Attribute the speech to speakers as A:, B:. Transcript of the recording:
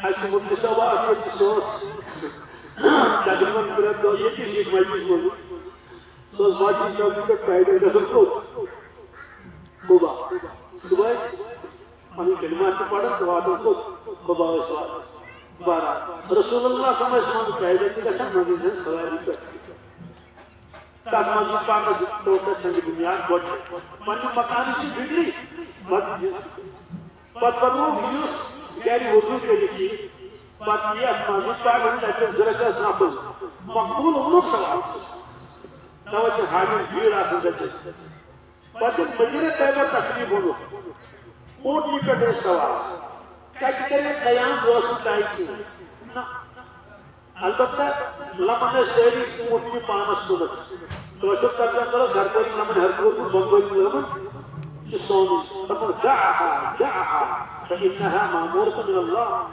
A: اچھا مفتی صاحب آسیت سوس تقریباً برد دو یہ چیز ایک مجلس بولو سوس ماچی چوکی تک پیدل گزر کو کوبا صبح ہمیں کلمات پڑھا تو آدھوں کو کوبا سوال بارہ رسول اللہ صلی اللہ علیہ وسلم پیدل کی قسم مجلس ہے سواری کرتی تاک مجلس پانا توتا سنگ بنیاد بڑھ منو مکانی سے بگلی پت بنو ویوس گیری وضو کے لکھی پت یہ مجلس پانا لیکن ذرکہ سنافذ مقبول امور سوال توجہ حاجر بھیڑ آسن دیتے پت مدینہ طیبہ تشریف ہونو اونٹنی پر دے سوال کچھ کرے قیام روشن لائی کی البتہ لمن سیری اونٹنی پانس سنت تو اشد ترجمہ کرو سرکاری لمن ہر کو بنگوئی لمن جسونی تقول دعها فإنها مأمورة من الله